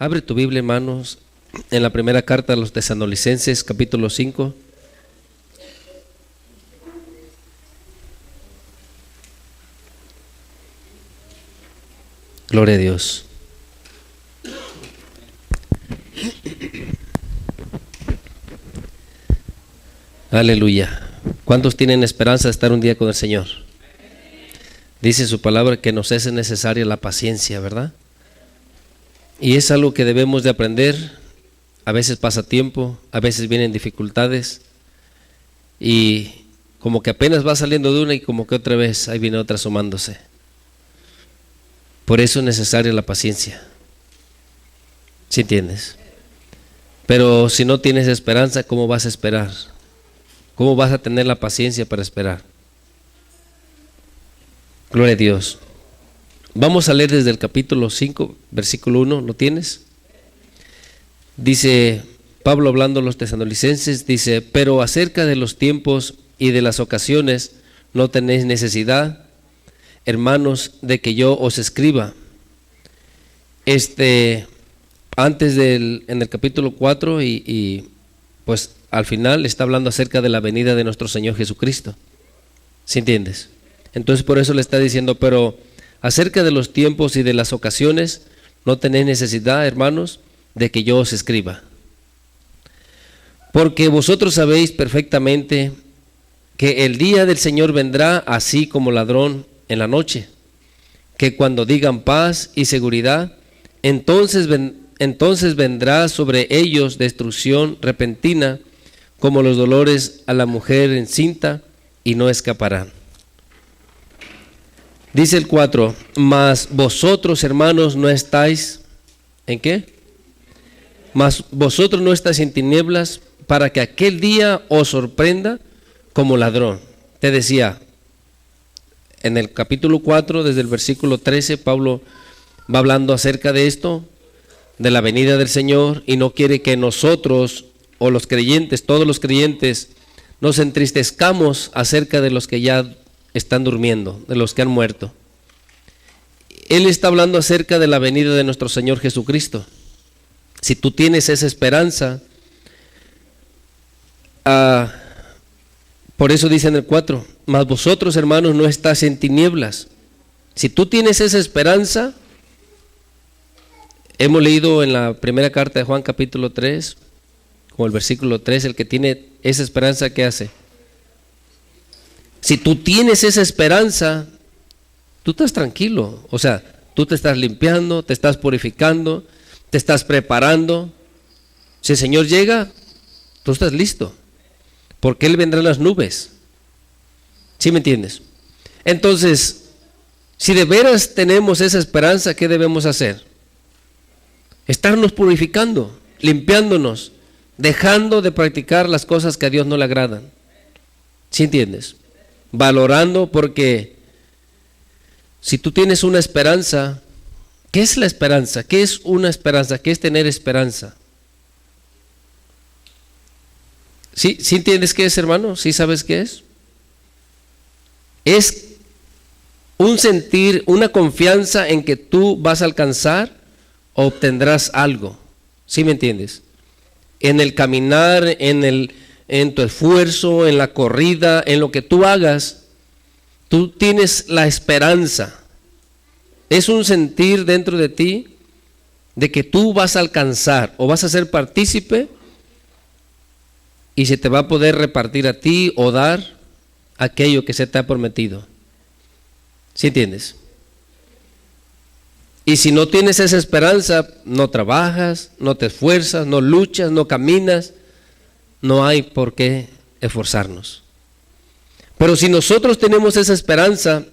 Abre tu Biblia, hermanos, en la primera carta a los Tesalonicenses, capítulo 5. Gloria a Dios. Aleluya. ¿Cuántos tienen esperanza de estar un día con el Señor? Dice su palabra que nos es necesaria la paciencia, ¿verdad? Y es algo que debemos de aprender. A veces pasa tiempo, a veces vienen dificultades y como que apenas va saliendo de una y como que otra vez ahí viene otra asomándose. Por eso es necesaria la paciencia. ¿Sí entiendes? Pero si no tienes esperanza, ¿cómo vas a esperar? ¿Cómo vas a tener la paciencia para esperar? Gloria a Dios. Vamos a leer desde el capítulo 5, versículo 1, ¿lo tienes? Dice Pablo hablando a los tesalonicenses, dice: pero acerca de los tiempos y de las ocasiones no tenéis necesidad, hermanos, de que yo os escriba. Antes en el capítulo 4 y pues al final está hablando acerca de la venida de nuestro Señor Jesucristo. ¿Sí entiendes? Entonces por eso le está diciendo: pero acerca de los tiempos y de las ocasiones no tenéis necesidad, hermanos, de que yo os escriba. Porque vosotros sabéis perfectamente que el día del Señor vendrá así como ladrón en la noche, que cuando digan paz y seguridad, entonces vendrá sobre ellos destrucción repentina, como los dolores a la mujer encinta, y no escaparán. Dice el 4, mas vosotros, hermanos, no estáis, ¿en qué? Mas vosotros no estáis en tinieblas, para que aquel día os sorprenda como ladrón. Te decía, en el capítulo 4, desde el versículo 13, Pablo va hablando acerca de esto, de la venida del Señor, y no quiere que nosotros, o los creyentes, todos los creyentes, nos entristezcamos acerca de los que ya están durmiendo, de los que han muerto. Él está hablando acerca de la venida de nuestro Señor Jesucristo. Si tú tienes esa esperanza, por eso dice en el 4, mas vosotros, hermanos, no estáis en tinieblas. Si tú tienes esa esperanza, hemos leído en la primera carta de Juan capítulo 3, con el versículo 3, el que tiene esa esperanza, ¿qué hace? Si tú tienes esa esperanza, tú estás tranquilo. O sea, tú te estás limpiando, te estás purificando, te estás preparando. Si el Señor llega, tú estás listo, porque Él vendrá en las nubes. ¿Sí me entiendes? Entonces, si de veras tenemos esa esperanza, ¿qué debemos hacer? Estarnos purificando, limpiándonos, dejando de practicar las cosas que a Dios no le agradan. ¿Sí entiendes? Valorando, porque si tú tienes una esperanza, ¿qué es la esperanza? ¿Qué es una esperanza? ¿Qué es tener esperanza? ¿Sí entiendes qué es, hermano? ¿Sí sabes qué es? Es un sentir, una confianza en que tú vas a alcanzar o obtendrás algo. ¿Sí me entiendes? En el caminar, en tu esfuerzo, en la corrida, en lo que tú hagas, tú tienes la esperanza. Es un sentir dentro de ti de que tú vas a alcanzar o vas a ser partícipe y se te va a poder repartir a ti o dar aquello que se te ha prometido. ¿Sí entiendes? Y si no tienes esa esperanza, no trabajas, no te esfuerzas, no luchas, no caminas, no hay por qué esforzarnos. Pero si nosotros tenemos esa esperanza,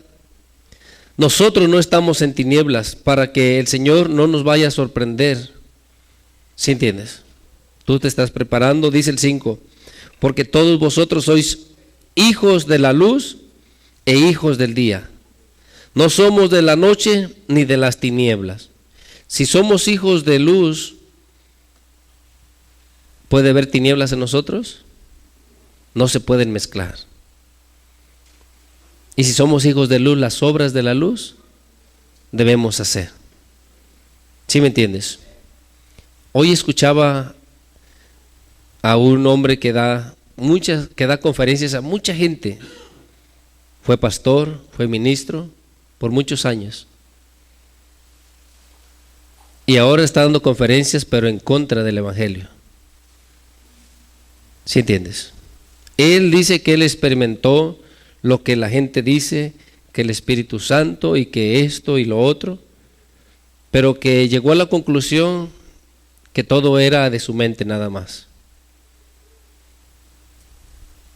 nosotros no estamos en tinieblas para que el Señor no nos vaya a sorprender. ¿Sí entiendes? Tú te estás preparando, dice el 5, porque todos vosotros sois hijos de la luz e hijos del día. No somos de la noche ni de las tinieblas. Si somos hijos de luz, ¿puede haber tinieblas en nosotros? No se pueden mezclar. Y si somos hijos de luz, las obras de la luz debemos hacer. ¿Sí me entiendes? Hoy escuchaba a un hombre que da conferencias a mucha gente. Fue pastor, fue ministro por muchos años. Y ahora está dando conferencias, pero en contra del Evangelio. ¿Sí entiendes? Él dice que él experimentó lo que la gente dice, que el Espíritu Santo y que esto y lo otro, pero que llegó a la conclusión que todo era de su mente nada más.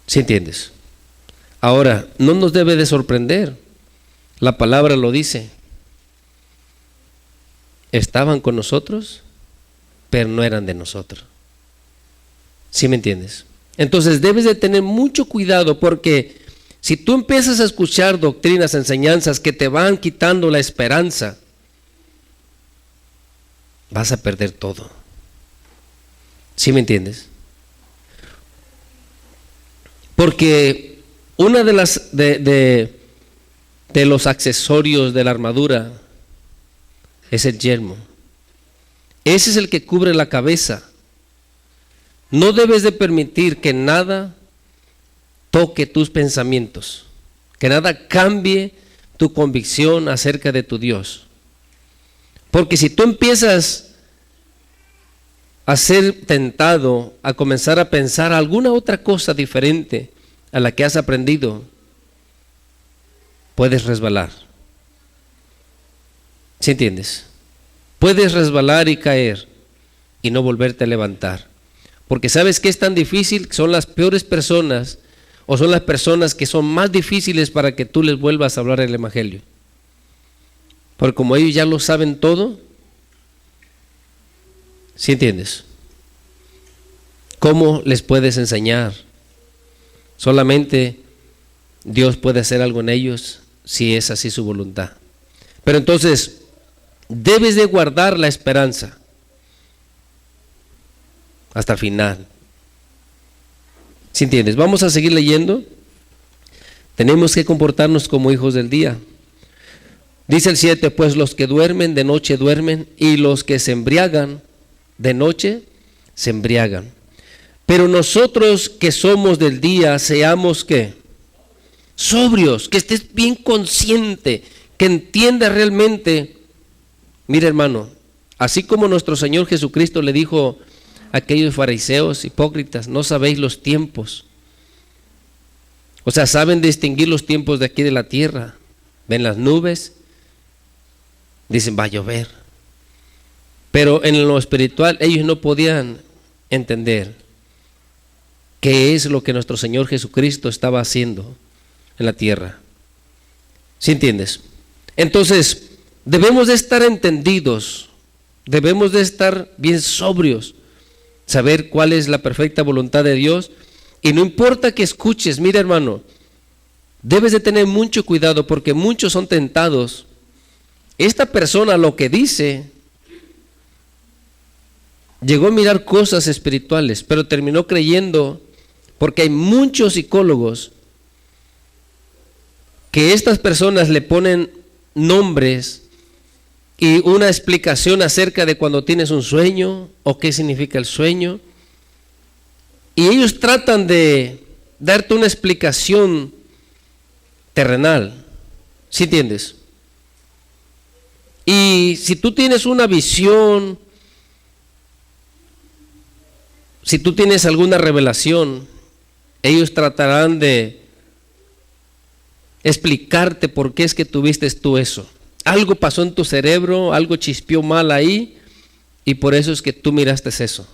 ¿Sí entiendes? Ahora, no nos debe de sorprender. La palabra lo dice. Estaban con nosotros, pero no eran de nosotros. ¿Sí me entiendes? Entonces debes de tener mucho cuidado, porque si tú empiezas a escuchar doctrinas, enseñanzas que te van quitando la esperanza, vas a perder todo. ¿Sí me entiendes? Porque una de los accesorios de la armadura es el yelmo. Ese es el que cubre la cabeza. No debes de permitir que nada toque tus pensamientos, que nada cambie tu convicción acerca de tu Dios. Porque si tú empiezas a ser tentado a comenzar a pensar alguna otra cosa diferente a la que has aprendido, puedes resbalar. ¿Sí entiendes? Puedes resbalar y caer y no volverte a levantar. Porque ¿sabes qué es tan difícil? Son las peores personas, o son las personas que son más difíciles para que tú les vuelvas a hablar el Evangelio. Porque como ellos ya lo saben todo, ¿sí entiendes? ¿Cómo les puedes enseñar? Solamente Dios puede hacer algo en ellos si es así su voluntad. Pero entonces, debes de guardar la esperanza hasta el final. ¿Sí entiendes? Vamos a seguir leyendo. Tenemos que comportarnos como hijos del día. Dice el 7, pues los que duermen de noche duermen, y los que se embriagan de noche se embriagan. Pero nosotros que somos del día, seamos ¿qué? Sobrios, que estés bien consciente, que entiendas realmente. Mira, hermano, así como nuestro Señor Jesucristo le dijo a aquellos fariseos hipócritas, no sabéis los tiempos. O sea, saben distinguir los tiempos de aquí de la tierra. Ven las nubes, dicen va a llover. Pero en lo espiritual ellos no podían entender qué es lo que nuestro Señor Jesucristo estaba haciendo en la tierra. ¿Sí entiendes? Entonces, debemos de estar entendidos, debemos de estar bien sobrios, saber cuál es la perfecta voluntad de Dios. Y no importa que escuches, mira hermano, debes de tener mucho cuidado, porque muchos son tentados. Esta persona lo que dice, llegó a mirar cosas espirituales, pero terminó creyendo, porque hay muchos psicólogos que estas personas le ponen nombres y una explicación acerca de cuando tienes un sueño o qué significa el sueño. Y ellos tratan de darte una explicación terrenal. ¿Sí entiendes? Y si tú tienes una visión, si tú tienes alguna revelación, ellos tratarán de explicarte por qué es que tuviste tú eso. Algo pasó en tu cerebro, algo chispeó mal ahí, y por eso es que tú miraste eso.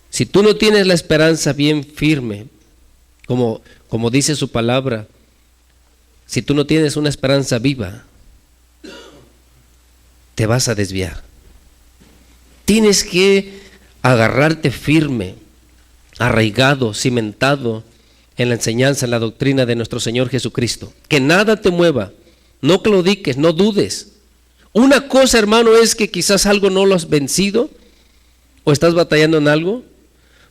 Si tú no tienes la esperanza bien firme, como dice su palabra, si tú no tienes una esperanza viva, te vas a desviar. Tienes que agarrarte firme, arraigado, cimentado en la enseñanza, en la doctrina de nuestro Señor Jesucristo. Que nada te mueva, no claudiques, no dudes. Una cosa, hermano, es que quizás algo no lo has vencido o estás batallando en algo,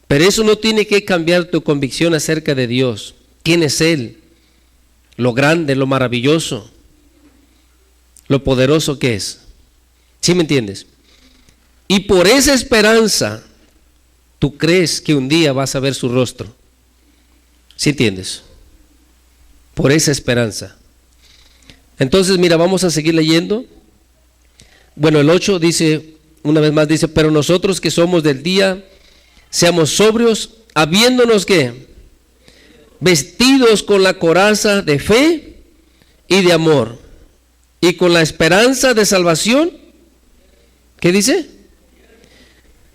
pero eso no tiene que cambiar tu convicción acerca de Dios. ¿Quién es Él? Lo grande, lo maravilloso, lo poderoso que es. ¿Sí me entiendes? Y por esa esperanza, tú crees que un día vas a ver su rostro. ¿Sí entiendes? Por esa esperanza. Entonces, mira, vamos a seguir leyendo. Bueno, el 8 dice, una vez más dice, pero nosotros que somos del día, seamos sobrios, habiéndonos ¿qué? Vestidos con la coraza de fe y de amor, y con la esperanza de salvación. ¿Qué dice?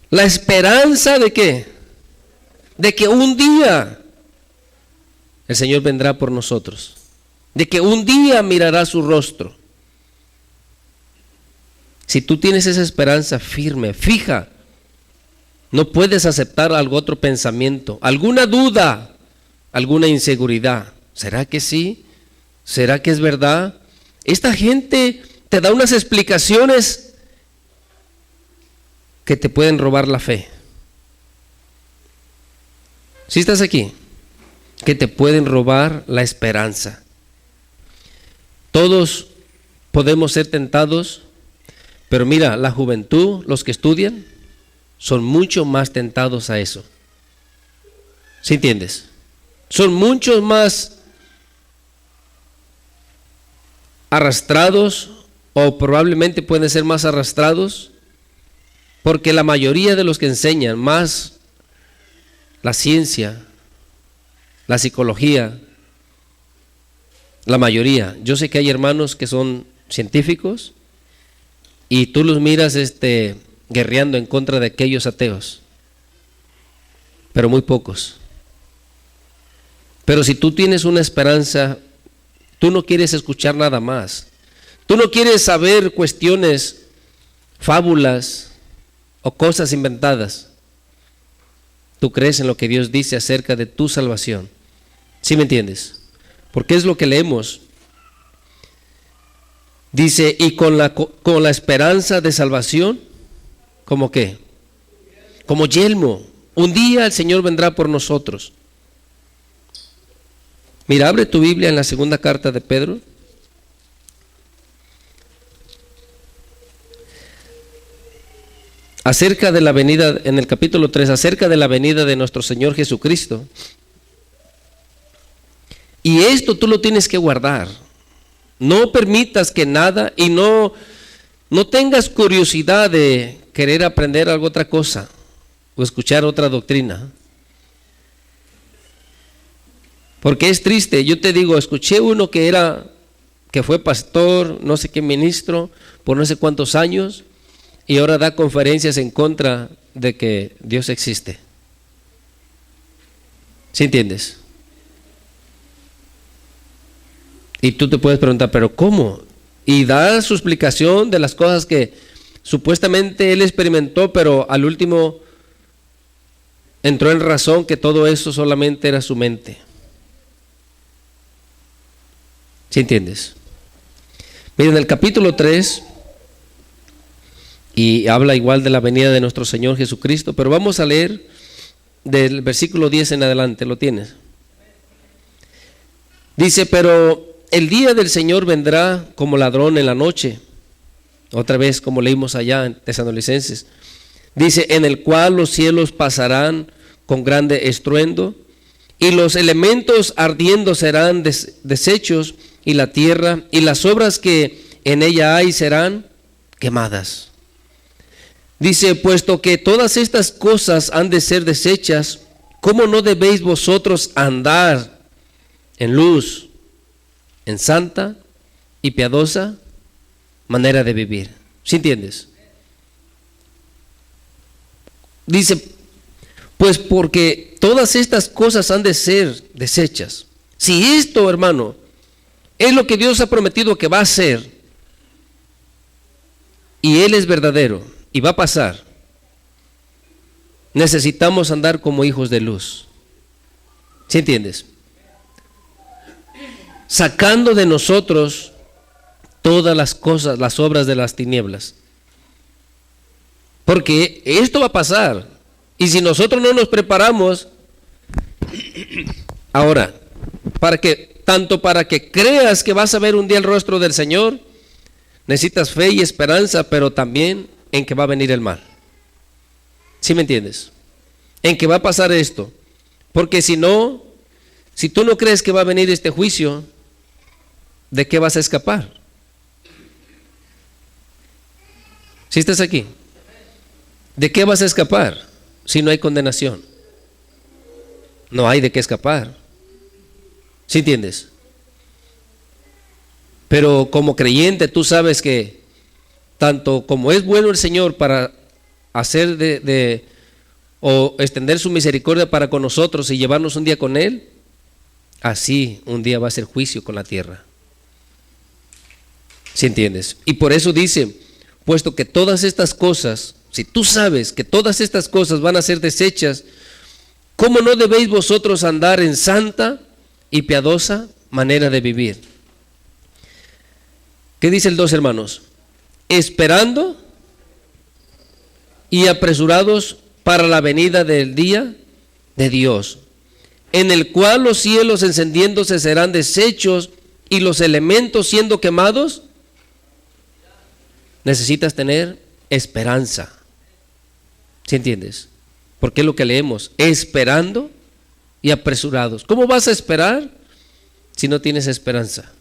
La esperanza de ¿qué? De que un día el Señor vendrá por nosotros, de que un día mirará su rostro. Si tú tienes esa esperanza firme, fija, no puedes aceptar algún otro pensamiento, alguna duda, alguna inseguridad. ¿Será que sí? ¿Será que es verdad? Esta gente te da unas explicaciones que te pueden robar la fe. ¿Sí estás aquí? Que te pueden robar la esperanza. Todos podemos ser tentados, pero mira, la juventud, los que estudian, son mucho más tentados a eso. ¿Sí entiendes? Son muchos más arrastrados, o probablemente pueden ser más arrastrados, porque la mayoría de los que enseñan más la ciencia, la psicología, la mayoría, yo sé que hay hermanos que son científicos y tú los miras guerreando en contra de aquellos ateos, pero muy pocos. Pero si tú tienes una esperanza, tú no quieres escuchar nada más, tú no quieres saber cuestiones, fábulas o cosas inventadas. Tú crees en lo que Dios dice acerca de tu salvación. ¿Sí me entiendes? Porque es lo que leemos. Dice, y con la esperanza de salvación, ¿cómo qué? Como yelmo. Un día el Señor vendrá por nosotros. Mira, abre tu Biblia en la segunda carta de Pedro. Acerca de la venida, en el capítulo 3, acerca de la venida de nuestro Señor Jesucristo. Y esto tú lo tienes que guardar. No permitas que nada, y no tengas curiosidad de querer aprender algo otra cosa o escuchar otra doctrina. Porque es triste, yo te digo, escuché uno que fue pastor, no sé qué ministro, por no sé cuántos años, y ahora da conferencias en contra de que Dios existe. ¿Sí entiendes? Y tú te puedes preguntar, ¿pero cómo? Y da su explicación de las cosas que supuestamente él experimentó, pero al último entró en razón que todo eso solamente era su mente. ¿Sí entiendes? Miren, el capítulo 3, y habla igual de la venida de nuestro Señor Jesucristo, pero vamos a leer del versículo 10 en adelante, ¿lo tienes? Dice, pero el día del Señor vendrá como ladrón en la noche, otra vez como leímos allá en Tesalonicenses. Dice, en el cual los cielos pasarán con grande estruendo, y los elementos ardiendo serán deshechos, y la tierra y las obras que en ella hay serán quemadas. Dice, puesto que todas estas cosas han de ser deshechas, ¿cómo no debéis vosotros andar en luz, en santa y piadosa manera de vivir? ¿Sí entiendes? Dice, pues porque todas estas cosas han de ser deshechas. Si esto, hermano, es lo que Dios ha prometido que va a hacer, y Él es verdadero, y va a pasar, necesitamos andar como hijos de luz. ¿Sí entiendes? Sacando de nosotros todas las cosas, las obras de las tinieblas. Porque esto va a pasar, y si nosotros no nos preparamos, ahora, tanto para que creas que vas a ver un día el rostro del Señor, necesitas fe y esperanza, pero también en que va a venir el mal. ¿Sí me entiendes? En que va a pasar esto. Porque si no, si tú no crees que va a venir este juicio, ¿de qué vas a escapar? ¿Sí estás aquí? ¿De qué vas a escapar si no hay condenación? No hay de qué escapar. ¿Sí entiendes? Pero como creyente tú sabes que tanto como es bueno el Señor para hacer o extender su misericordia para con nosotros y llevarnos un día con Él, así un día va a ser juicio con la tierra. ¿Sí entiendes? Y por eso dice, puesto que todas estas cosas, si tú sabes que todas estas cosas van a ser desechas, ¿cómo no debéis vosotros andar en santa y piadosa manera de vivir? ¿Qué dice el 2, hermanos? Esperando y apresurados para la venida del día de Dios, en el cual los cielos encendiéndose serán deshechos y los elementos siendo quemados. Necesitas tener esperanza. ¿Sí entiendes? Porque es lo que leemos, esperando y apresurados. ¿Cómo vas a esperar si no tienes esperanza?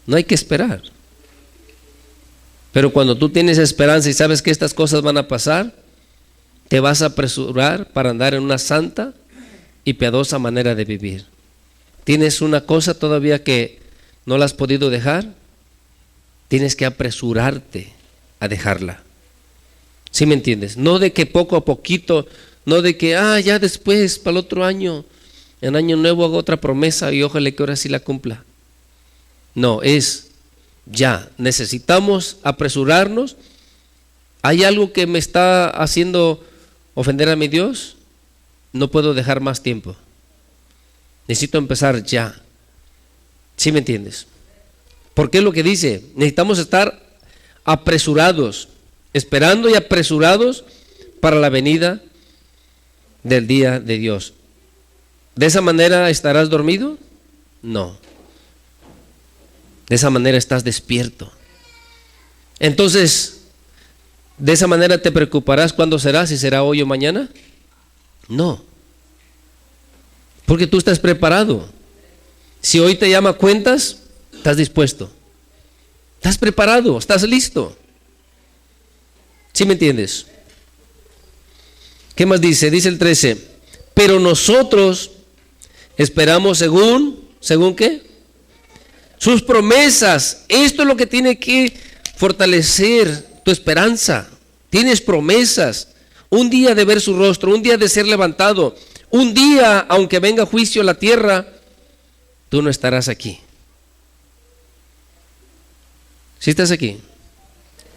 No hay que esperar. Pero cuando tú tienes esperanza y sabes que estas cosas van a pasar, te vas a apresurar para andar en una santa y piadosa manera de vivir. ¿Tienes una cosa todavía que no la has podido dejar? Tienes que apresurarte a dejarla. ¿Sí me entiendes? No de que poco a poquito, no de que, ya después, para el otro año, en año nuevo hago otra promesa y ojalá que ahora sí la cumpla. No, es ya, necesitamos apresurarnos. ¿Hay algo que me está haciendo ofender a mi Dios? No puedo dejar más tiempo. Necesito empezar ya. ¿Sí me entiendes? Porque es lo que dice, necesitamos estar apresurados, esperando y apresurados para la venida del día de Dios. ¿De esa manera estarás dormido? No. De esa manera estás despierto. Entonces, ¿de esa manera te preocuparás cuándo será? ¿Si será hoy o mañana? No. Porque tú estás preparado. Si hoy te llama cuentas, estás dispuesto. Estás preparado, estás listo. ¿Sí me entiendes? ¿Qué más dice? Dice el 13. Pero nosotros esperamos ¿según qué? Sus promesas. Esto es lo que tiene que fortalecer tu esperanza. Tienes promesas. Un día de ver su rostro, un día de ser levantado, un día, aunque venga juicio a la tierra, tú no estarás aquí. ¿Sí estás aquí?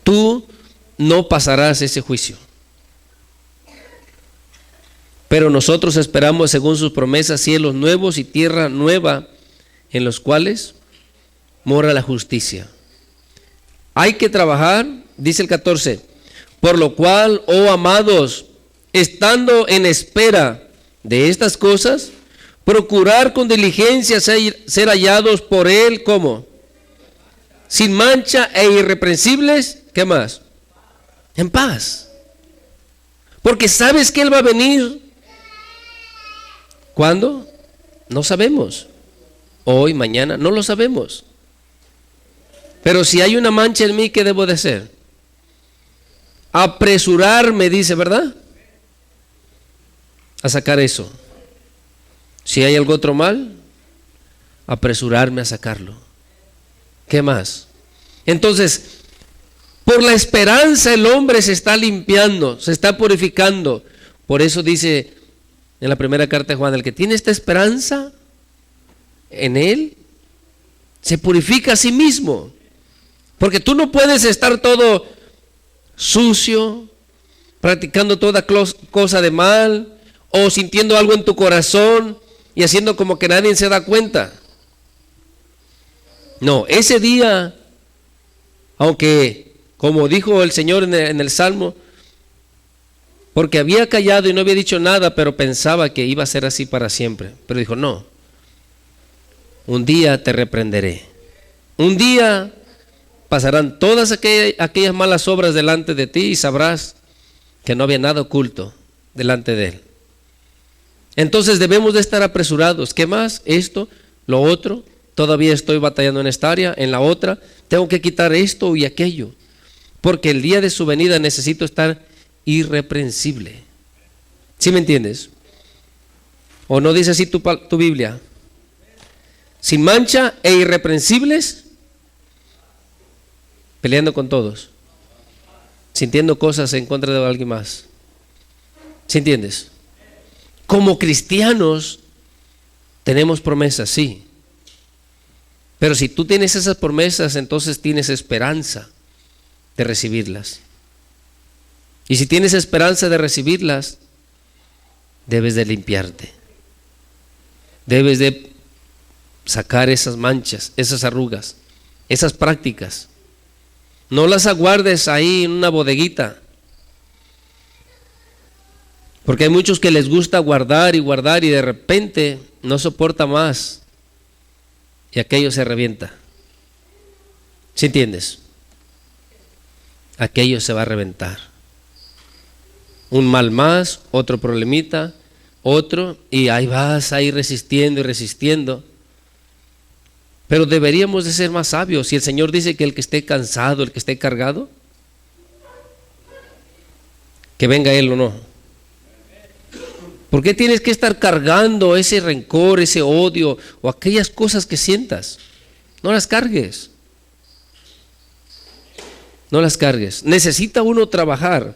Tú no pasarás ese juicio. Pero nosotros esperamos, según sus promesas, cielos nuevos y tierra nueva, en los cuales mora la justicia. Hay que trabajar, dice el 14, por lo cual, oh amados, estando en espera de estas cosas, procurar con diligencia ser hallados por Él, ¿cómo? Sin mancha e irreprensibles, ¿qué más? En paz. Porque sabes que Él va a venir. ¿Cuándo? No sabemos. Hoy, mañana, no lo sabemos. Pero si hay una mancha en mí, ¿qué debo de hacer? Apresurarme, dice, ¿verdad? A sacar eso. Si hay algo otro mal, apresurarme a sacarlo. ¿Qué más? Entonces, por la esperanza el hombre se está limpiando, se está purificando. Por eso dice en la primera carta de Juan, el que tiene esta esperanza en él, se purifica a sí mismo. Porque tú no puedes estar todo sucio, practicando toda cosa de mal, o sintiendo algo en tu corazón y haciendo como que nadie se da cuenta. No, ese día, aunque como dijo el Señor en el Salmo, porque había callado y no había dicho nada, pero pensaba que iba a ser así para siempre. Pero dijo, no, un día te reprenderé. Un día pasarán todas aquellas malas obras delante de ti y sabrás que no había nada oculto delante de Él. Entonces debemos de estar apresurados. ¿Qué más? Esto, lo otro. Todavía estoy batallando en esta área, en la otra. Tengo que quitar esto y aquello. Porque el día de su venida necesito estar irreprensible. ¿Sí me entiendes? ¿O no dice así tu Biblia? Sin mancha e irreprensibles, peleando con todos, sintiendo cosas en contra de alguien más. ¿Sí entiendes? Como cristianos tenemos promesas, sí. Pero si tú tienes esas promesas, entonces tienes esperanza de recibirlas. Y si tienes esperanza de recibirlas, debes de limpiarte. Debes de sacar esas manchas, esas arrugas, esas prácticas. No las aguardes ahí en una bodeguita. Porque hay muchos que les gusta guardar y de repente no soporta más y aquello se revienta. ¿Sí entiendes? Aquello se va a reventar. Un mal más, otro problemita, otro, y ahí vas ahí resistiendo y resistiendo. Pero deberíamos de ser más sabios. Si el Señor dice que el que esté cansado, el que esté cargado, que venga Él o no. ¿Por qué tienes que estar cargando ese rencor, ese odio o aquellas cosas que sientas? No las cargues. No las cargues. Necesita uno trabajar.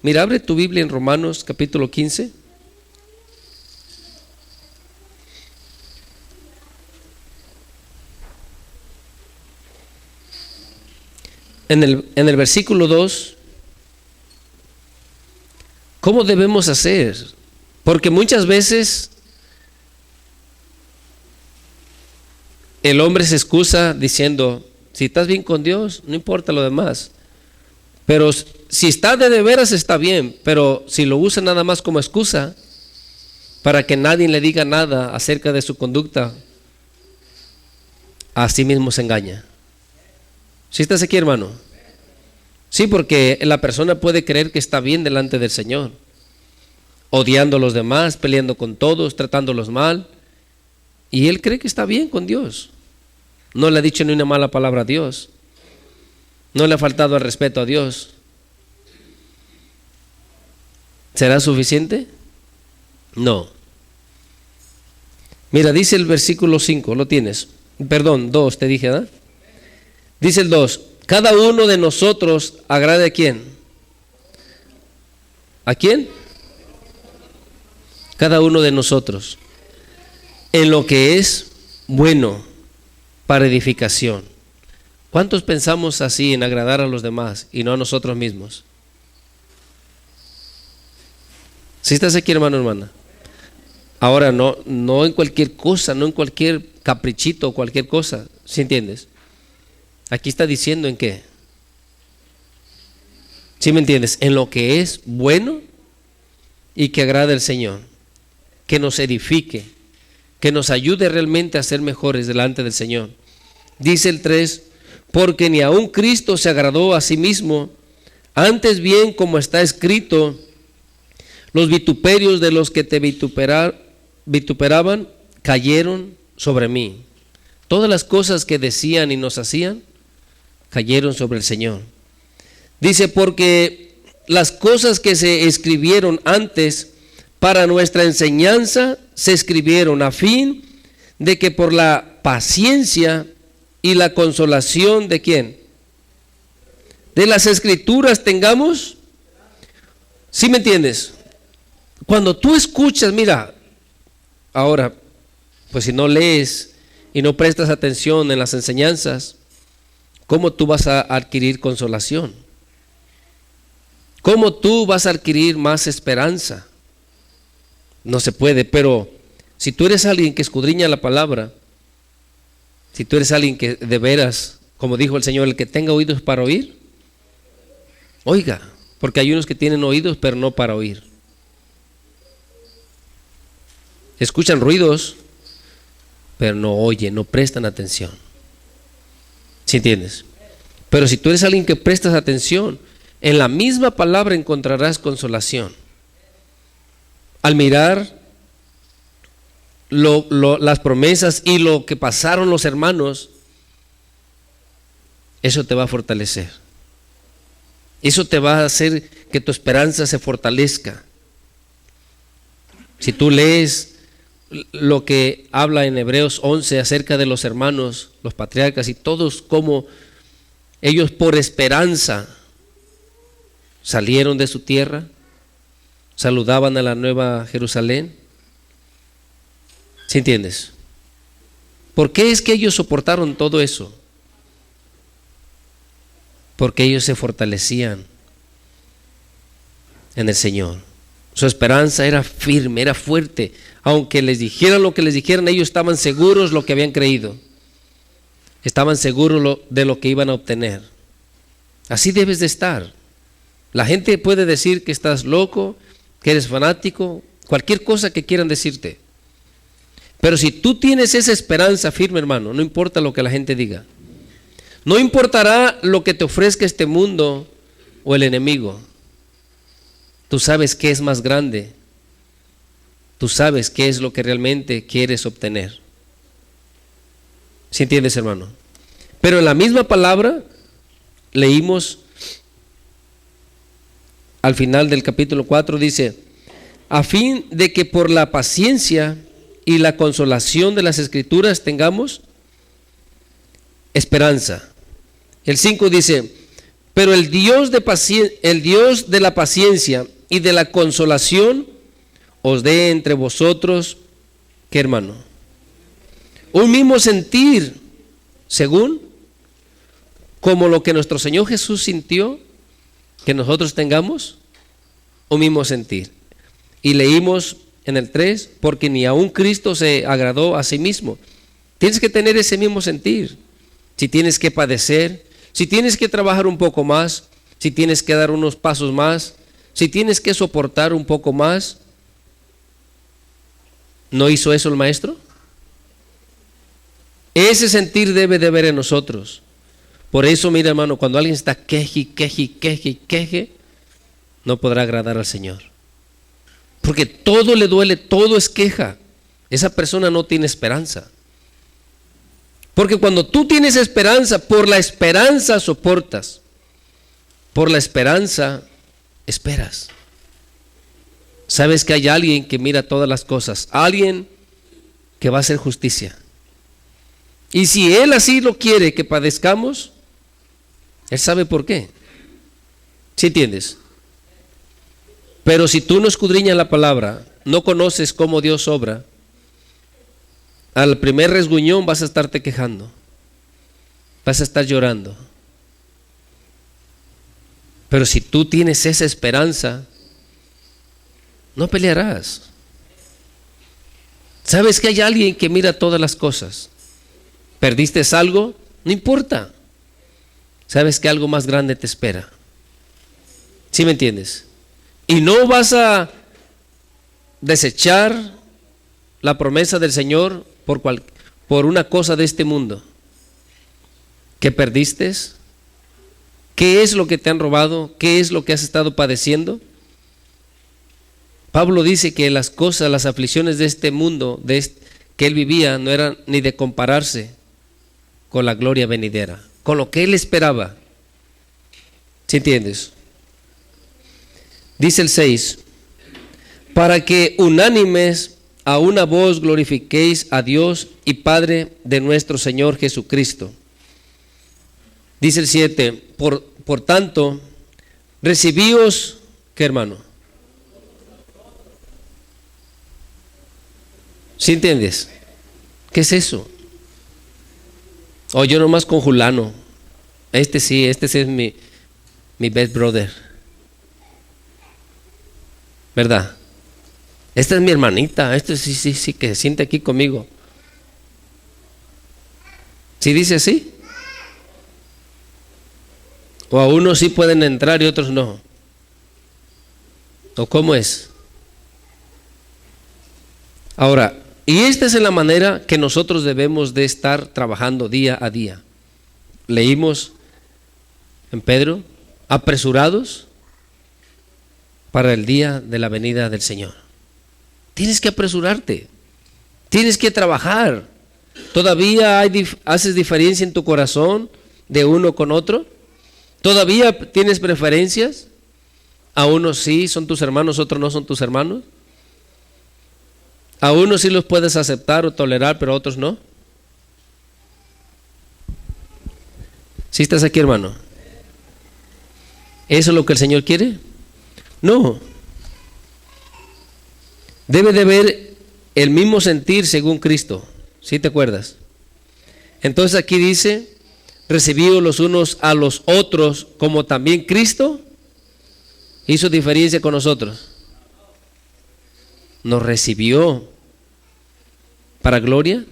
Mira, abre tu Biblia en Romanos capítulo 15. En el versículo 2, ¿cómo debemos hacer? Porque muchas veces el hombre se excusa diciendo, si estás bien con Dios, no importa lo demás. Pero si está de veras está bien, pero si lo usa nada más como excusa para que nadie le diga nada acerca de su conducta, a sí mismo se engaña. ¿Sí estás aquí, hermano? Sí, porque la persona puede creer que está bien delante del Señor, odiando a los demás, peleando con todos, tratándolos mal, y él cree que está bien con Dios. No le ha dicho ni una mala palabra a Dios, no le ha faltado al respeto a Dios. ¿Será suficiente? No. Mira, dice el versículo 5, lo tienes. Perdón, 2 te dije, ¿verdad? Dice el 2, cada uno de nosotros agrade a quién. ¿A quién? Cada uno de nosotros. En lo que es bueno para edificación. ¿Cuántos pensamos así en agradar a los demás y no a nosotros mismos? ¿Sí estás aquí, hermano, hermana? Ahora, no en cualquier cosa, no en cualquier caprichito o cualquier cosa, ¿sí entiendes? Aquí está diciendo en qué. ¿Sí me entiendes? En lo que es bueno y que agrade al Señor, que nos edifique, que nos ayude realmente a ser mejores delante del Señor. Dice el 3, porque ni aun Cristo se agradó a sí mismo, antes bien, como está escrito, los vituperios de los que te vituperaban cayeron sobre mí. Todas las cosas que decían y nos hacían cayeron sobre el Señor. Dice, porque las cosas que se escribieron antes para nuestra enseñanza se escribieron a fin de que por la paciencia y la consolación de ¿quién? De las Escrituras tengamos. ¿Sí me entiendes? Cuando tú escuchas, mira, ahora, pues si no lees y no prestas atención en las enseñanzas, ¿cómo tú vas a adquirir consolación? ¿Cómo tú vas a adquirir más esperanza? No se puede, pero si tú eres alguien que escudriña la palabra, si tú eres alguien que de veras, como dijo el Señor, el que tenga oídos para oír, oiga, porque hay unos que tienen oídos pero no para oír. Escuchan ruidos, pero no oyen, no prestan atención. ¿Sí entiendes? Pero si tú eres alguien que prestas atención, En la misma palabra encontrarás consolación. Al mirar las promesas y lo que pasaron los hermanos, eso te va a fortalecer. Eso te va a hacer que tu esperanza se fortalezca. Si tú lees lo que habla en Hebreos 11 acerca de los hermanos, los patriarcas y todos, como ellos por esperanza salieron de su tierra, saludaban a la Nueva Jerusalén. ¿Sí entiendes? ¿Por qué es que ellos soportaron todo eso? Porque ellos se fortalecían en el Señor. Su esperanza era firme, era fuerte. Aunque les dijeran lo que les dijeran, ellos estaban seguros de lo que habían creído. Estaban seguros de lo que iban a obtener. Así debes de estar. La gente puede decir que estás loco, que eres fanático, cualquier cosa que quieran decirte. Pero si tú tienes esa esperanza firme, hermano, no importa lo que la gente diga. No importará lo que te ofrezca este mundo o el enemigo. Tú sabes qué es más grande. Tú sabes qué es lo que realmente quieres obtener. ¿Sí entiendes, hermano? Pero en la misma palabra leímos al final del capítulo 4, dice, a fin de que por la paciencia y la consolación de las Escrituras tengamos esperanza. El 5 dice, pero el Dios de la paciencia y de la consolación os dé entre vosotros, ¿qué, hermano? Un mismo sentir, según como lo que nuestro Señor Jesús sintió, que nosotros tengamos un mismo sentir. Y leímos en el 3, porque ni aun Cristo se agradó a sí mismo. Tienes que tener ese mismo sentir. Si tienes que padecer, si tienes que trabajar un poco más, si tienes que dar unos pasos más, si tienes que soportar un poco más. ¿No hizo eso el Maestro? Ese sentir debe de haber en nosotros. Por eso, mira, hermano, cuando alguien está queje, no podrá agradar al Señor. Porque todo le duele, todo es queja. Esa persona no tiene esperanza. Porque cuando tú tienes esperanza, por la esperanza soportas. Por la esperanza esperas. Sabes que hay alguien que mira todas las cosas. Alguien que va a hacer justicia. Y si Él así lo quiere que padezcamos, Él sabe por qué. ¿Sí entiendes? Pero si tú no escudriñas la palabra, no conoces cómo Dios obra, al primer resguñón vas a estarte quejando, vas a estar llorando. Pero si tú tienes esa esperanza, no pelearás. Sabes que hay alguien que mira todas las cosas. ¿Perdiste algo? No importa. Sabes que algo más grande te espera. ¿Sí me entiendes? Y no vas a desechar la promesa del Señor por una cosa de este mundo. ¿Qué perdiste? ¿Qué es lo que te han robado? ¿Qué es lo que has estado padeciendo? Pablo dice que las cosas, las aflicciones de este mundo que él vivía no eran ni de compararse con la gloria venidera, con lo que él esperaba. ¿Sí entiendes? Dice el 6, para que unánimes a una voz glorifiquéis a Dios y Padre de nuestro Señor Jesucristo. Dice el 7, por tanto, recibíos, ¿qué, hermano? ¿Sí entiendes? ¿Qué es eso? O yo nomás con Julano. Este sí es mi best brother. ¿Verdad? Esta es mi hermanita. Este sí, que se siente aquí conmigo. ¿Sí dice así? O a unos sí pueden entrar y otros no. ¿O cómo es? Ahora, y esta es la manera que nosotros debemos de estar trabajando día a día. Leímos en Pedro, apresurados para el día de la venida del Señor. Tienes que apresurarte, tienes que trabajar. ¿Todavía haces diferencia en tu corazón de uno con otro? ¿Todavía tienes preferencias? A unos sí son tus hermanos, otros no son tus hermanos. A unos sí los puedes aceptar o tolerar, pero a otros no. ¿Sí estás aquí, hermano? ¿Eso es lo que el Señor quiere? No. Debe de haber el mismo sentir según Cristo. ¿Sí te acuerdas? Entonces aquí dice, recibidos los unos a los otros, como también Cristo hizo diferencia con nosotros. Nos recibió para gloria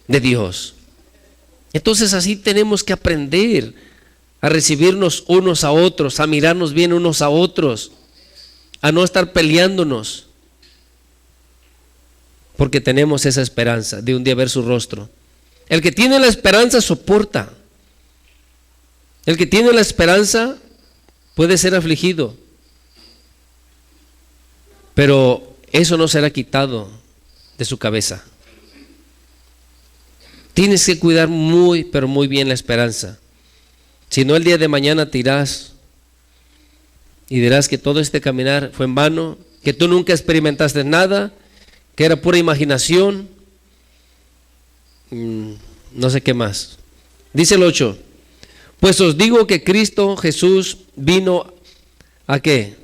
de Dios. Entonces así tenemos que aprender a recibirnos unos a otros, a mirarnos bien unos a otros, a no estar peleándonos, porque tenemos esa esperanza de un día ver su rostro. El que tiene la esperanza soporta. El que tiene la esperanza puede ser afligido, pero eso no será quitado de su cabeza. Tienes que cuidar muy, pero muy bien la esperanza. Si no, el día de mañana te irás y dirás que todo este caminar fue en vano, que tú nunca experimentaste nada, que era pura imaginación, no sé qué más. Dice el 8, pues os digo que Cristo Jesús vino ¿a qué?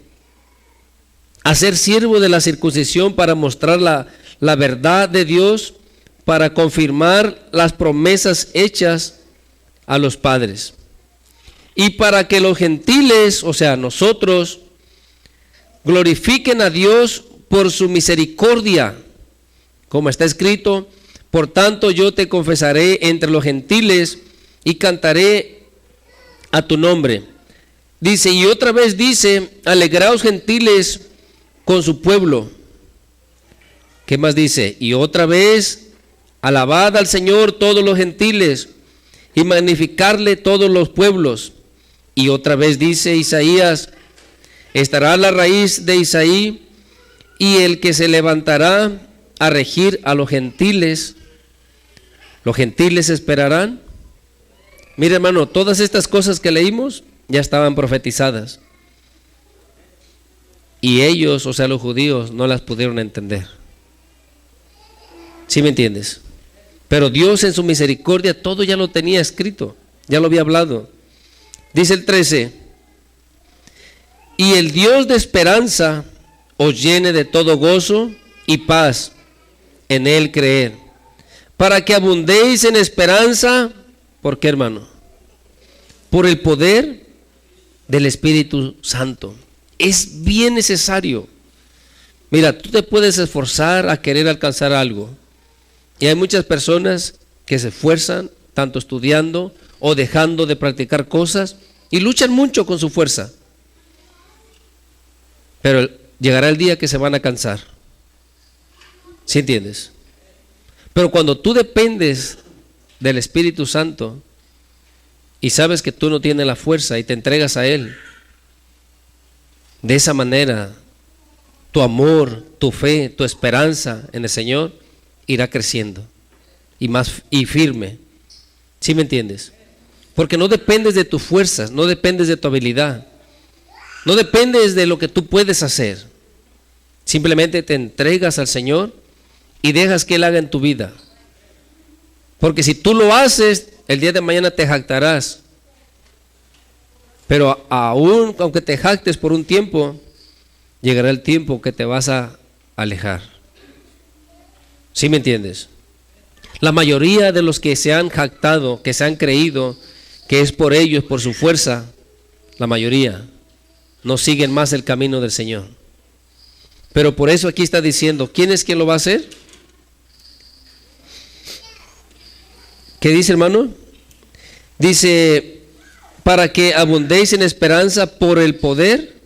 A ser siervo de la circuncisión para mostrar la verdad de Dios, para confirmar las promesas hechas a los padres, y para que los gentiles, o sea, nosotros, glorifiquen a Dios por su misericordia, como está escrito, por tanto yo te confesaré entre los gentiles y cantaré a tu nombre. Dice, y otra vez dice, alegraos gentiles con su pueblo. ¿Qué más dice? Y otra vez, alabad al Señor todos los gentiles y magnificarle todos los pueblos. Y otra vez dice Isaías, estará la raíz de Isaí y el que se levantará a regir a los gentiles esperarán. Mira, hermano, todas estas cosas que leímos ya estaban profetizadas. Y ellos, o sea, los judíos, no las pudieron entender. ¿Sí me entiendes? Pero Dios en su misericordia todo ya lo tenía escrito, ya lo había hablado. Dice el 13, y el Dios de esperanza os llene de todo gozo y paz en Él creer, para que abundéis en esperanza. ¿Por qué, hermano? Por el poder del Espíritu Santo. Es bien necesario. Mira, tú te puedes esforzar a querer alcanzar algo. Y hay muchas personas que se esfuerzan, tanto estudiando o dejando de practicar cosas, y luchan mucho con su fuerza. Pero llegará el día que se van a cansar. ¿Sí entiendes? Pero cuando tú dependes del Espíritu Santo y sabes que tú no tienes la fuerza y te entregas a Él, de esa manera tu amor, tu fe, tu esperanza en el Señor irá creciendo y firme. ¿Sí me entiendes? Porque no dependes de tus fuerzas, no dependes de tu habilidad, no dependes de lo que tú puedes hacer. Simplemente te entregas al Señor y dejas que Él haga en tu vida. Porque si tú lo haces, el día de mañana te jactarás. Pero aún aunque te jactes por un tiempo, llegará el tiempo que te vas a alejar. ¿Sí me entiendes? La mayoría de los que se han jactado, que se han creído que es por ellos, por su fuerza, la mayoría no siguen más el camino del Señor. Pero por eso aquí está diciendo, ¿quién es quien lo va a hacer? ¿Qué dice, hermano? Dice, para que abundéis en esperanza por el poder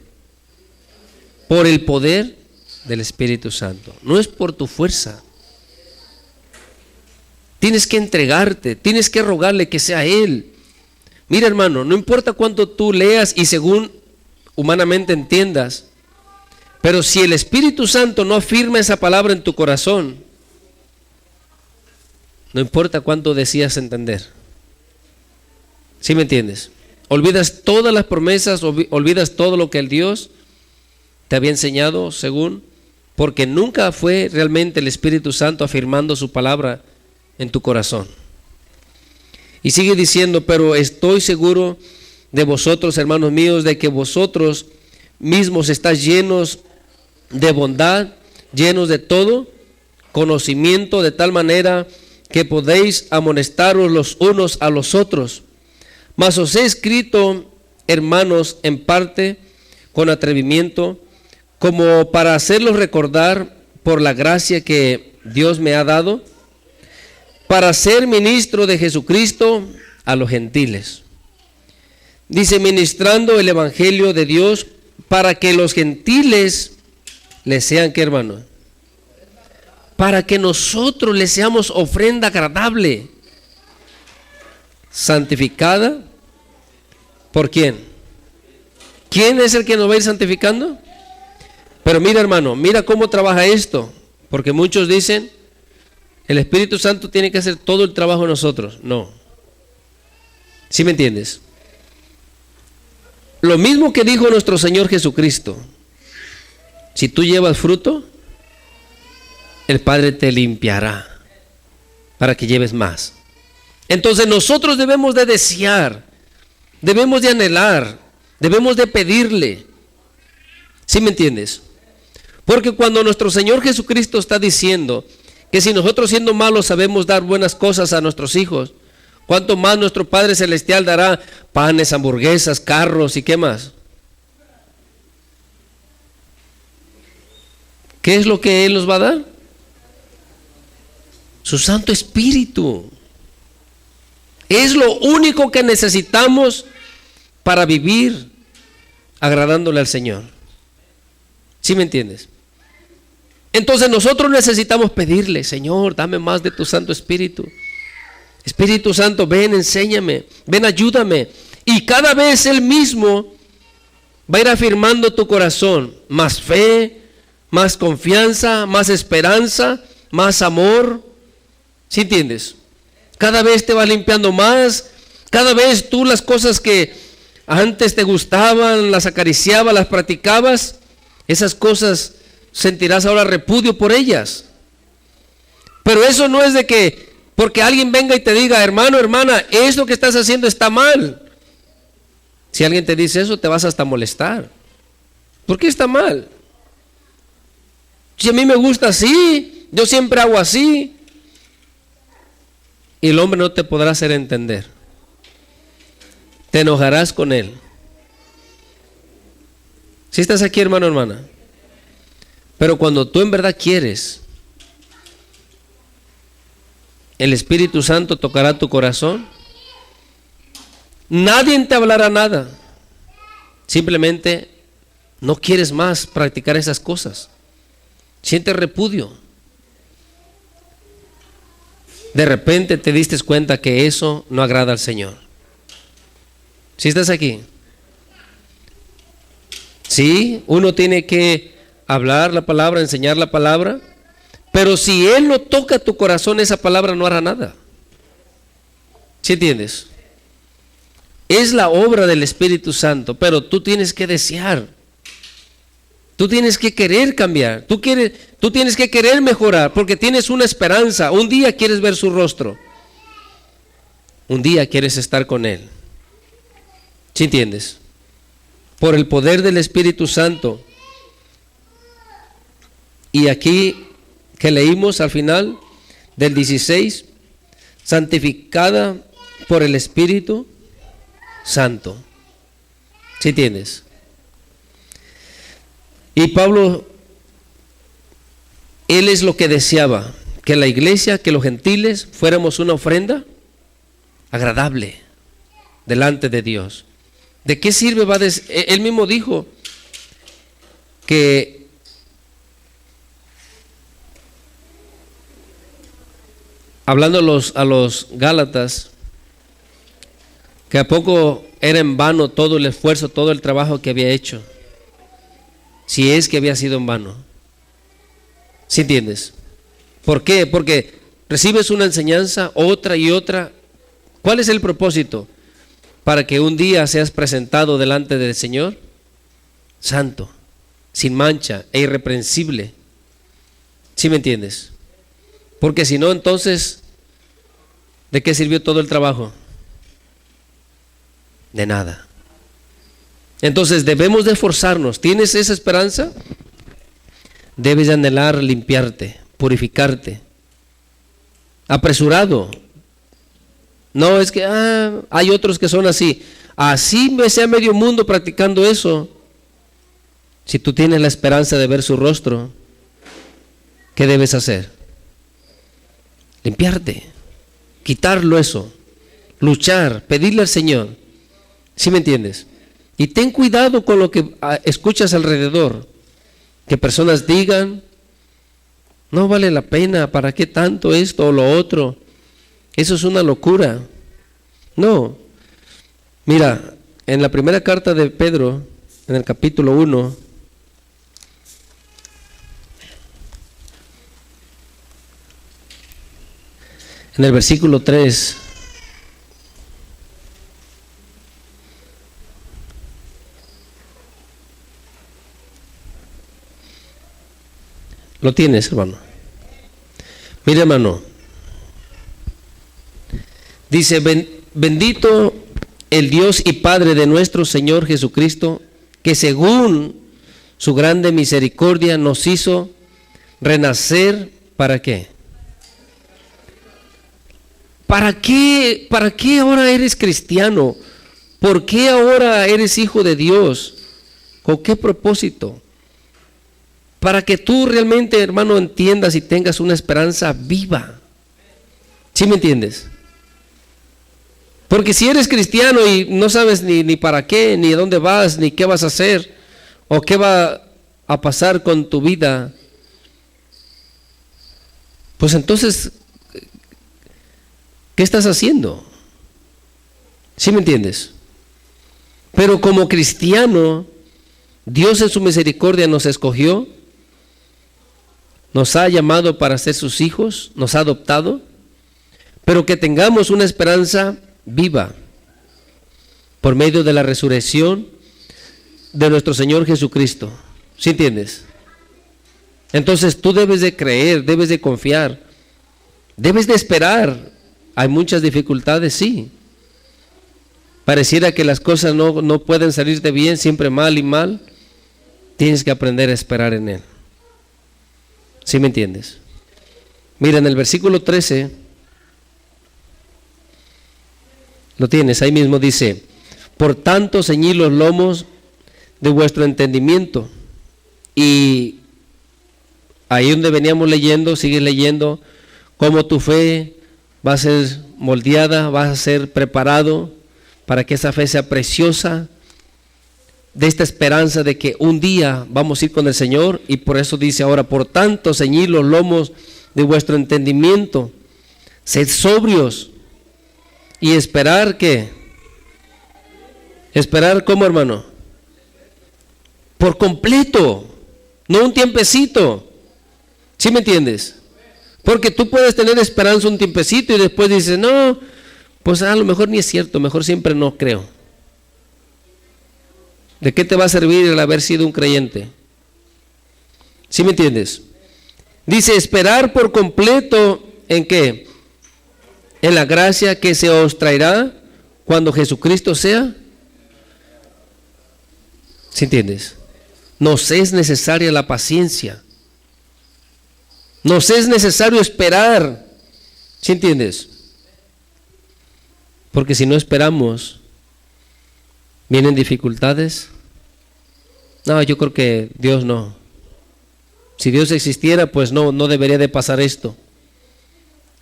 del Espíritu Santo. No es por tu fuerza. Tienes que entregarte, tienes que rogarle que sea Él. Mira, hermano, no importa cuánto tú leas y según humanamente entiendas, pero si el Espíritu Santo no afirma esa palabra en tu corazón, no importa cuánto decías entender. ¿Sí me entiendes? Olvidas todas las promesas, olvidas todo lo que el Dios te había enseñado según, porque nunca fue realmente el Espíritu Santo afirmando su palabra en tu corazón. Y sigue diciendo, pero estoy seguro de vosotros, hermanos míos, de que vosotros mismos estáis llenos de bondad, llenos de todo conocimiento, de tal manera que podéis amonestaros los unos a los otros. Mas os he escrito, hermanos, en parte con atrevimiento, como para hacerlos recordar por la gracia que Dios me ha dado, para ser ministro de Jesucristo a los gentiles. Dice, ministrando el evangelio de Dios para que los gentiles les sean, ¿qué, hermano? Para que nosotros les seamos ofrenda agradable, santificada. ¿Por quién? ¿Quién es el que nos va a ir santificando? Pero mira, hermano, mira cómo trabaja esto, porque muchos dicen, el Espíritu Santo tiene que hacer todo el trabajo en nosotros. No. ¿Sí me entiendes? Lo mismo que dijo nuestro Señor Jesucristo, si tú llevas fruto, el Padre te limpiará para que lleves más. Entonces nosotros debemos de desear, debemos de anhelar, debemos de pedirle. ¿Sí me entiendes? Porque cuando nuestro Señor Jesucristo está diciendo que si nosotros siendo malos sabemos dar buenas cosas a nuestros hijos, ¿cuánto más nuestro Padre Celestial dará panes, hamburguesas, carros y qué más? ¿Qué es lo que Él nos va a dar? Su Santo Espíritu. Es lo único que necesitamos para vivir agradándole al Señor. ¿Sí me entiendes? Entonces nosotros necesitamos pedirle, Señor, dame más de tu Santo Espíritu. Espíritu Santo, ven, enséñame, ven, ayúdame. Y cada vez Él mismo va a ir afirmando tu corazón, más fe, más confianza, más esperanza, más amor. ¿Sí entiendes? Cada vez te va limpiando más, cada vez tú las cosas que antes te gustaban, las acariciabas, las practicabas, esas cosas sentirás ahora repudio por ellas. Pero eso no es de que porque alguien venga y te diga, hermano, hermana, esto que estás haciendo está mal. Si alguien te dice eso, te vas hasta molestar. ¿Por qué está mal? Si a mí me gusta así, yo siempre hago así. Y el hombre no te podrá hacer entender. Te enojarás con él. Si estás aquí, hermano, hermana. Pero cuando tú en verdad quieres, el Espíritu Santo tocará tu corazón. Nadie te hablará nada. Simplemente no quieres más practicar esas cosas. Sientes repudio. De repente te diste cuenta que eso no agrada al Señor. ¿Sí estás aquí? Sí, uno tiene que hablar la palabra, enseñar la palabra, pero si Él no toca tu corazón, esa palabra no hará nada. ¿Sí entiendes? Es la obra del Espíritu Santo, pero tú tienes que desear. Tú tienes que querer cambiar, tú tienes que querer mejorar, porque tienes una esperanza. Un día quieres ver su rostro, un día quieres estar con Él. ¿Sí entiendes? Por el poder del Espíritu Santo. Y aquí que leímos al final del 16, santificada por el Espíritu Santo. ¿Sí entiendes? Y Pablo, él es lo que deseaba, que la iglesia, que los gentiles fuéramos una ofrenda agradable delante de Dios. ¿De qué sirve? Él mismo dijo que hablando a los Gálatas, que a poco era en vano todo el esfuerzo, todo el trabajo que había hecho, si es que había sido en vano. ¿Sí entiendes? ¿Por qué? Porque recibes una enseñanza, otra y otra. ¿Cuál es el propósito? Para que un día seas presentado delante del Señor santo, sin mancha e irreprensible. ¿Sí me entiendes? Porque si no, entonces, ¿de qué sirvió todo el trabajo? De nada. Entonces debemos de esforzarnos. ¿Tienes esa esperanza? Debes de anhelar limpiarte, purificarte. Apresurado. No es que hay otros que son así. Así me sea medio mundo practicando eso. Si tú tienes la esperanza de ver su rostro, ¿qué debes hacer? Limpiarte, quitarlo eso, luchar, pedirle al Señor. ¿Sí me entiendes? Y ten cuidado con lo que escuchas alrededor. Que personas digan, no vale la pena, ¿para qué tanto esto o lo otro? Eso es una locura. No. Mira, en la primera carta de Pedro, en el capítulo 1, en el versículo 3, lo tienes, hermano. Mira, hermano, dice, bendito el Dios y Padre de nuestro Señor Jesucristo, que según su grande misericordia nos hizo renacer. ¿Para qué? ¿Para qué ahora eres cristiano? ¿Por qué ahora eres hijo de Dios? ¿Con qué propósito? Para que tú realmente, hermano, entiendas y tengas una esperanza viva. ¿Sí me entiendes? Porque si eres cristiano y no sabes ni para qué, ni a dónde vas, ni qué vas a hacer, o qué va a pasar con tu vida, pues entonces, ¿qué estás haciendo? ¿Sí me entiendes? Pero como cristiano, Dios en su misericordia nos escogió, nos ha llamado para ser sus hijos, nos ha adoptado, pero que tengamos una esperanza viva por medio de la resurrección de nuestro Señor Jesucristo. ¿Sí entiendes? Entonces tú debes de creer, debes de confiar, debes de esperar. Hay muchas dificultades, sí. Pareciera que las cosas no pueden salirte bien, siempre mal y mal. Tienes que aprender a esperar en Él. ¿Sí me entiendes? Mira, en el versículo 13, lo tienes, ahí mismo dice, por tanto ceñid los lomos de vuestro entendimiento. Y ahí donde veníamos leyendo, sigue leyendo, cómo tu fe va a ser moldeada, va a ser preparado para que esa fe sea preciosa, de esta esperanza de que un día vamos a ir con el Señor. Y por eso dice ahora, por tanto ceñid los lomos de vuestro entendimiento, sed sobrios y esperar. ¿Qué? Esperar, ¿cómo, hermano? Por completo, no un tiempecito. ¿Sí me entiendes? Porque tú puedes tener esperanza un tiempecito y después dices, no, pues a lo mejor ni es cierto, mejor siempre no creo. ¿De qué te va a servir el haber sido un creyente? ¿Sí me entiendes? Dice, esperar por completo, ¿en qué? En la gracia que se os traerá cuando Jesucristo sea. ¿Sí entiendes? Nos es necesaria la paciencia. Nos es necesario esperar. ¿Sí entiendes? Porque si no esperamos, vienen dificultades. No, yo creo que Dios no. Si Dios existiera, pues no debería de pasar esto.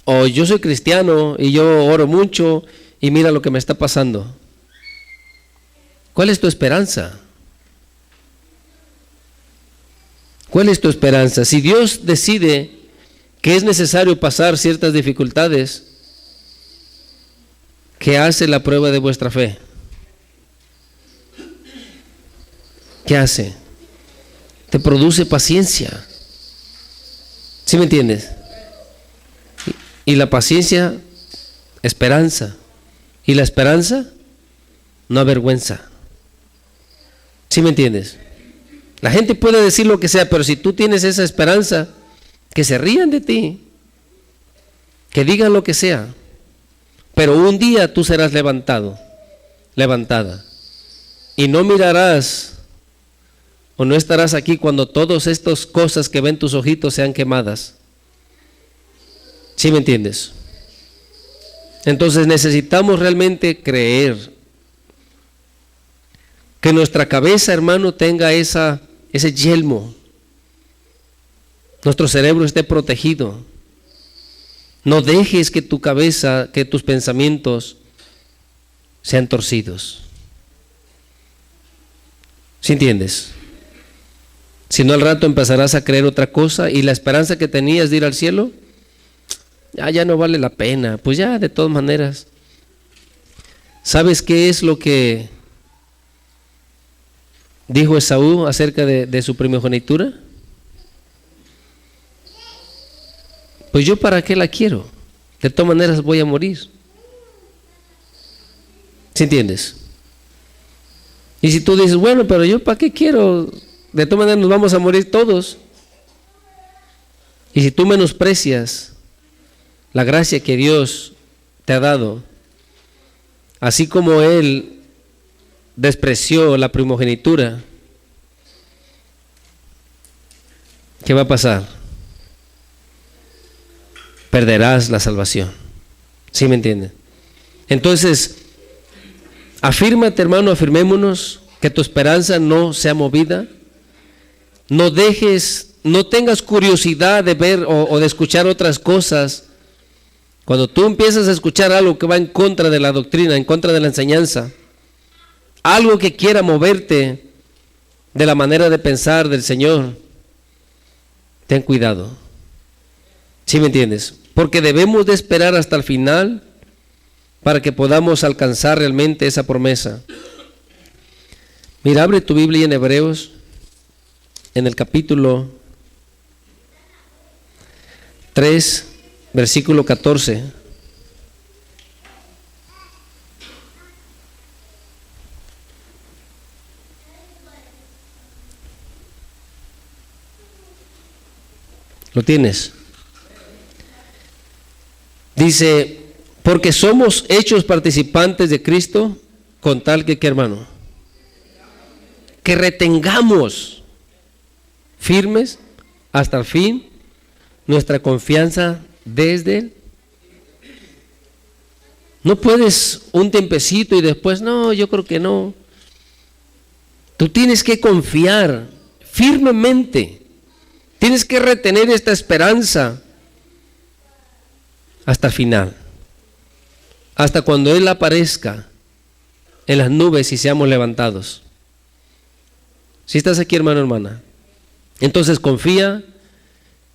O yo soy cristiano y yo oro mucho y mira lo que me está pasando. ¿Cuál es tu esperanza? ¿Cuál es tu esperanza? Si Dios decide que es necesario pasar ciertas dificultades, ¿Qué hace la prueba de vuestra fe? ¿Qué hace? Te produce paciencia. ¿Sí me entiendes? Y la paciencia, esperanza. Y la esperanza, no avergüenza. ¿Sí me entiendes? La gente puede decir lo que sea, pero si tú tienes esa esperanza, que se rían de ti, que digan lo que sea, pero un día tú serás levantado, levantada, y no mirarás o no estarás aquí cuando todas estas cosas que ven tus ojitos sean quemadas. ¿Sí me entiendes? Entonces necesitamos realmente creer que nuestra cabeza, hermano, tenga ese yelmo, nuestro cerebro esté protegido. No dejes que tu cabeza, que tus pensamientos sean torcidos. ¿Sí entiendes? Si no, al rato empezarás a creer otra cosa y la esperanza que tenías de ir al cielo, ya no vale la pena. Pues ya, de todas maneras. ¿Sabes qué es lo que dijo Esaú acerca de su primogenitura? Pues yo para qué la quiero, de todas maneras voy a morir. ¿Sí entiendes? Y si tú dices, bueno, pero yo para qué quiero, de todas maneras nos vamos a morir todos. Y si tú menosprecias la gracia que Dios te ha dado, así como Él despreció la primogenitura, ¿qué va a pasar? Perderás la salvación. ¿Sí me entienden? Entonces, afírmate, hermano, afirmémonos que tu esperanza no sea movida. No tengas curiosidad de ver o de escuchar otras cosas. Cuando tú empiezas a escuchar algo que va en contra de la doctrina, en contra de la enseñanza, algo que quiera moverte de la manera de pensar del Señor, ten cuidado. ¿Sí me entiendes? Porque debemos de esperar hasta el final para que podamos alcanzar realmente esa promesa. Mira, abre tu Biblia en Hebreos, en el capítulo 3, versículo 14. ¿Lo tienes? Dice, porque somos hechos participantes de Cristo, con tal que, ¿qué, hermano? Que retengamos firmes hasta el fin nuestra confianza desde Él. No puedes un tiempecito y después, no, yo creo que no. Tú tienes que confiar firmemente. Tienes que retener esta esperanza hasta el final, hasta cuando Él aparezca en las nubes y seamos levantados. Si estás aquí, hermano, hermana, entonces confía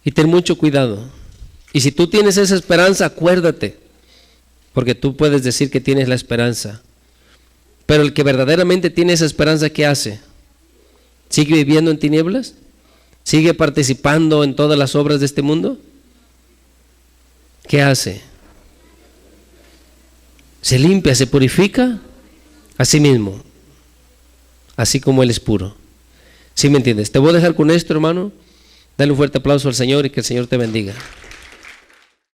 y ten mucho cuidado. Y si tú tienes esa esperanza, acuérdate, porque tú puedes decir que tienes la esperanza, pero el que verdaderamente tiene esa esperanza, ¿qué hace? ¿Sigue viviendo en tinieblas? ¿Sigue participando en todas las obras de este mundo? ¿Qué hace? Se limpia, se purifica a sí mismo, así como Él es puro. ¿Sí me entiendes? Te voy a dejar con esto, hermano. Dale un fuerte aplauso al Señor y que el Señor te bendiga.